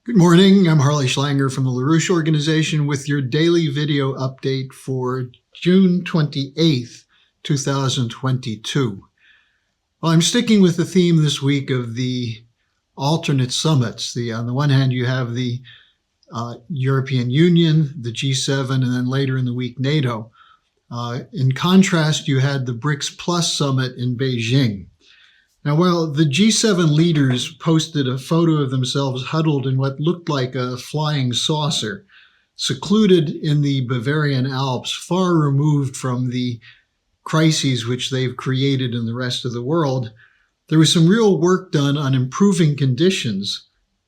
Good morning. I'm Harley Schlanger from the LaRouche Organization with your daily video update for June 28th, 2022. Well, I'm sticking with the theme this week of the alternate summits. On the one hand, you have the European Union, the G7, and then later in the week, NATO. In contrast, you had the BRICS Plus summit in Beijing. Now, while the G7 leaders posted a photo of themselves huddled in what looked like a flying saucer, secluded in the Bavarian Alps, far removed from the crises which they've created in the rest of the world, there was some real work done on improving conditions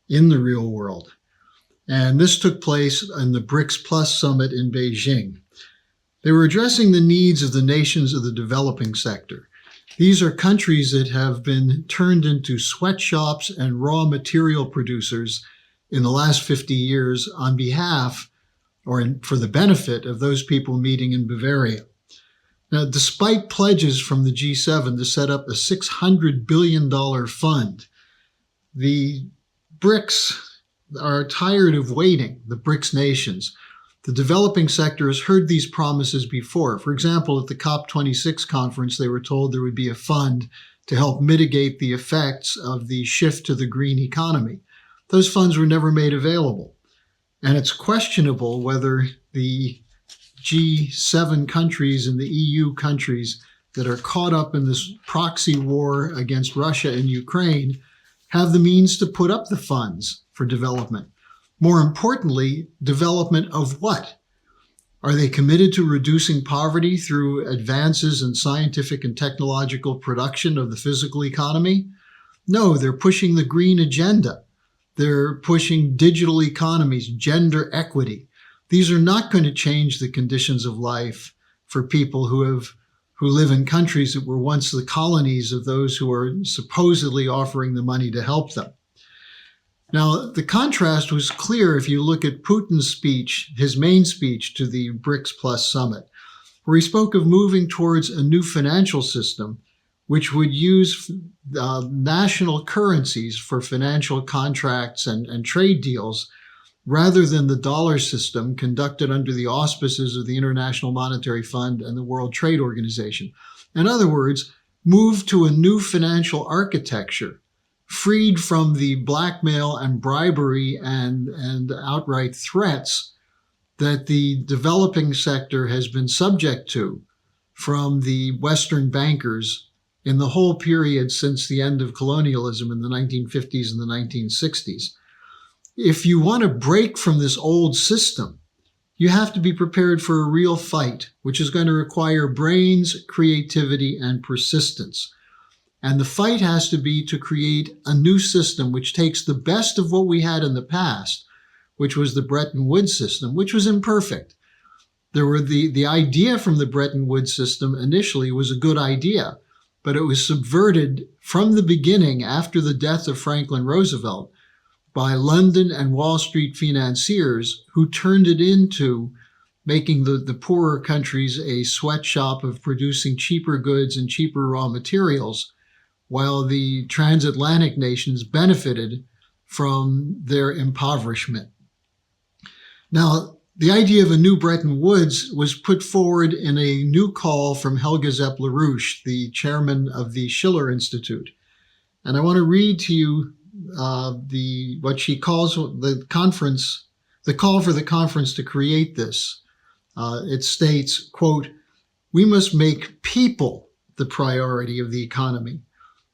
in the real world. And this took place in the BRICS Plus summit in Beijing. They were addressing the needs of the nations of the developing sector. These are countries that have been turned into sweatshops and raw material producers in the last 50 years on behalf for the benefit of those people meeting in Bavaria. Now, despite pledges from the G7 to set up a $600 billion fund, the BRICS are tired of waiting, the BRICS nations. The developing sector has heard these promises before. For example, at the COP26 conference, they were told there would be a fund to help mitigate the effects of the shift to the green economy. Those funds were never made available. And it's questionable whether the G7 countries and the EU countries that are caught up in this proxy war against Russia and Ukraine have the means to put up the funds for development. More importantly, development of what? Are they committed to reducing poverty through advances in scientific and technological production of the physical economy? No, they're pushing the green agenda. They're pushing digital economies, gender equity. These are not going to change the conditions of life for people who live in countries that were once the colonies of those who are supposedly offering the money to help them. Now, the contrast was clear if you look at Putin's speech, his main speech to the BRICS Plus summit, where he spoke of moving towards a new financial system which would use national currencies for financial contracts and trade deals rather than the dollar system conducted under the auspices of the International Monetary Fund and the World Trade Organization. In other words, move to a new financial architecture freed from the blackmail and bribery and outright threats that the developing sector has been subject to from the Western bankers in the whole period since the end of colonialism in the 1950s and the 1960s. If you want to break from this old system, you have to be prepared for a real fight, which is going to require brains, creativity, and persistence. And the fight has to be to create a new system which takes the best of what we had in the past, which was the Bretton Woods system, which was imperfect. The idea from the Bretton Woods system initially was a good idea, but it was subverted from the beginning after the death of Franklin Roosevelt by London and Wall Street financiers who turned it into making the poorer countries a sweatshop of producing cheaper goods and cheaper raw materials, while the TransAtlantic nations benefited from their impoverishment. Now, the idea of a new Bretton Woods was put forward in a new call from Helga Zepp-LaRouche, the chairman of the Schiller Institute. And I want to read to you what she calls the call for the conference to create this. It states, quote, "We must make people the priority of the economy,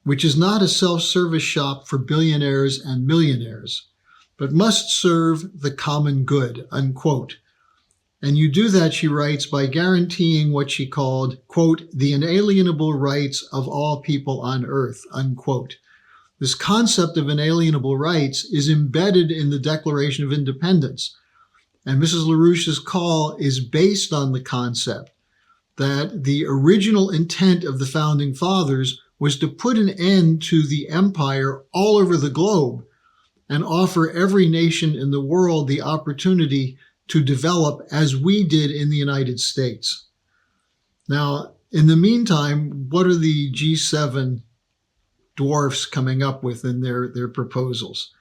which is not a self-service shop for billionaires and millionaires, but must serve the common good," unquote. And you do that, she writes, by guaranteeing what she called, quote, "the inalienable rights of all people on earth," unquote. This concept of inalienable rights is embedded in the Declaration of Independence. And Mrs. LaRouche's call is based on the concept that the original intent of the Founding Fathers was to put an end to the empire all over the globe and offer every nation in the world the opportunity to develop as we did in the United States. Now, in the meantime, what are the G7 dwarfs coming up with in their proposals?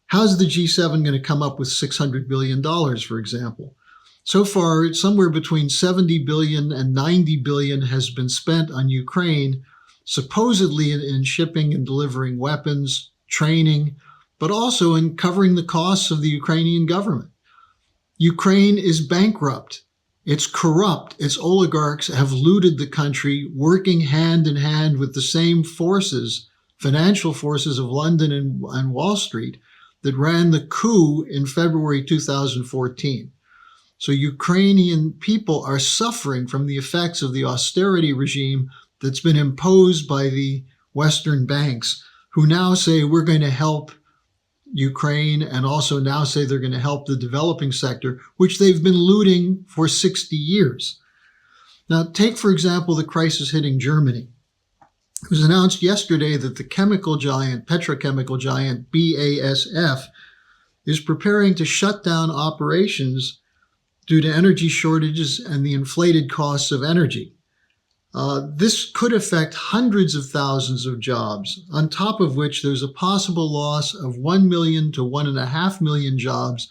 How's the G7 going to come up with $600 billion, for example? So far, somewhere between $70 billion and $90 billion has been spent on Ukraine, supposedly in shipping and delivering weapons, training, but also in covering the costs of the Ukrainian government. Ukraine is bankrupt. It's corrupt. Its oligarchs have looted the country, working hand in hand with the same forces, financial forces of London and Wall Street, that ran the coup in February 2014. So Ukrainian people are suffering from the effects of the austerity regime that's been imposed by the Western banks, who now say we're going to help Ukraine and also now say they're going to help the developing sector, which they've been looting for 60 years. Now, take, for example, the crisis hitting Germany. It was announced yesterday that the petrochemical giant BASF is preparing to shut down operations due to energy shortages and the inflated costs of energy. This could affect hundreds of thousands of jobs, on top of which there's a possible loss of 1 million to 1.5 million jobs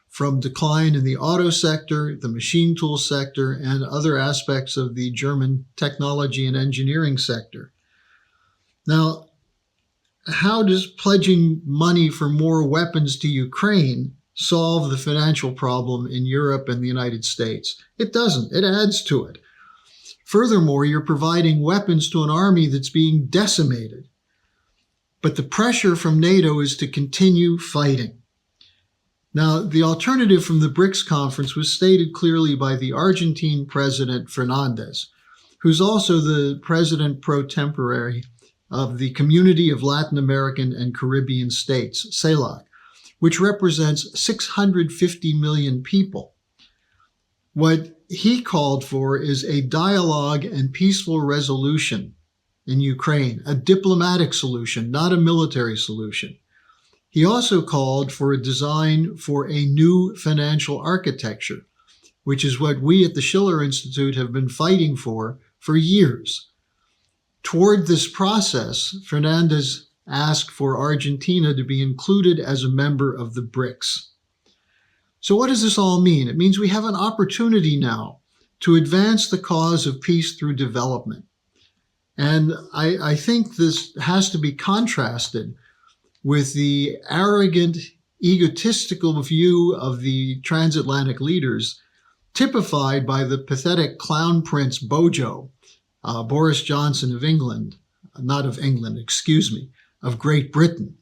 from decline in the auto sector, the machine tool sector, and other aspects of the German technology and engineering sector. Now, how does pledging money for more weapons to Ukraine solve the financial problem in Europe and the United States? It doesn't. It adds to it. Furthermore, you're providing weapons to an army that's being decimated. But the pressure from NATO is to continue fighting. Now, the alternative from the BRICS conference was stated clearly by the Argentine President Fernandez, who's also the president pro tempore of the Community of Latin American and Caribbean States, CELAC, which represents 650 million people. What he called for is a dialogue and peaceful resolution in Ukraine, a diplomatic solution, not a military solution. He also called for a design for a new financial architecture, which is what we at the Schiller Institute have been fighting for years. Toward this process, Fernandez asked for Argentina to be included as a member of the BRICS. So what does this all mean? It means we have an opportunity now to advance the cause of peace through development. And I think this has to be contrasted with the arrogant, egotistical view of the transatlantic leaders, typified by the pathetic clown prince Bojo, Boris Johnson of of Great Britain,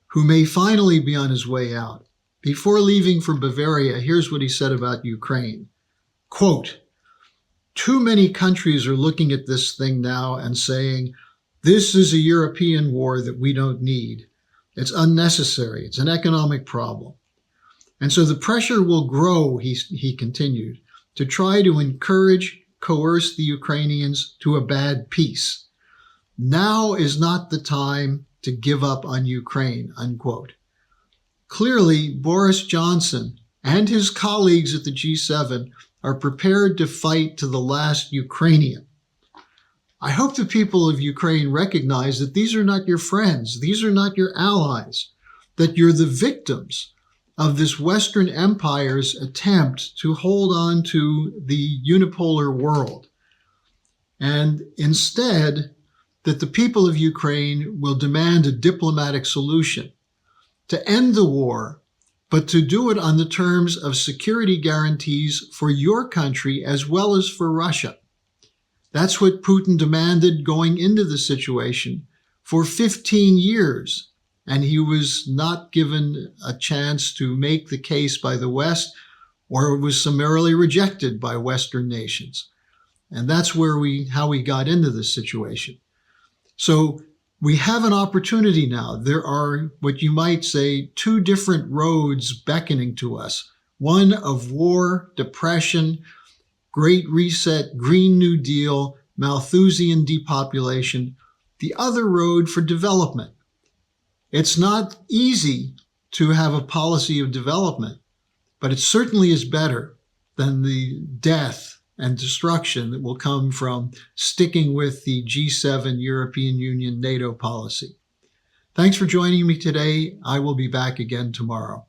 who may finally be on his way out. Before leaving for Bavaria, here's what he said about Ukraine. Quote, "Too many countries are looking at this thing now and saying, this is a European war that we don't need. It's unnecessary. It's an economic problem. And so the pressure will grow," he continued, "to try to coerce the Ukrainians to a bad peace. Now is not the time to give up on Ukraine," unquote. Clearly, Boris Johnson and his colleagues at the G7 are prepared to fight to the last Ukrainian. I hope the people of Ukraine recognize that these are not your friends, these are not your allies, that you're the victims of this Western Empire's attempt to hold on to the unipolar world. And instead, that the people of Ukraine will demand a diplomatic solution to end the war, but to do it on the terms of security guarantees for your country as well as for Russia. That's what Putin demanded going into the situation for 15 years. And he was not given a chance to make the case by the West, or was summarily rejected by Western nations. And that's how we got into this situation. So we have an opportunity now. There are, what you might say, two different roads beckoning to us. One of war, depression, Great Reset, Green New Deal, Malthusian depopulation. The other road for development. It's not easy to have a policy of development, but it certainly is better than the death and destruction that will come from sticking with the G7 European Union NATO policy. Thanks for joining me today. I will be back again tomorrow.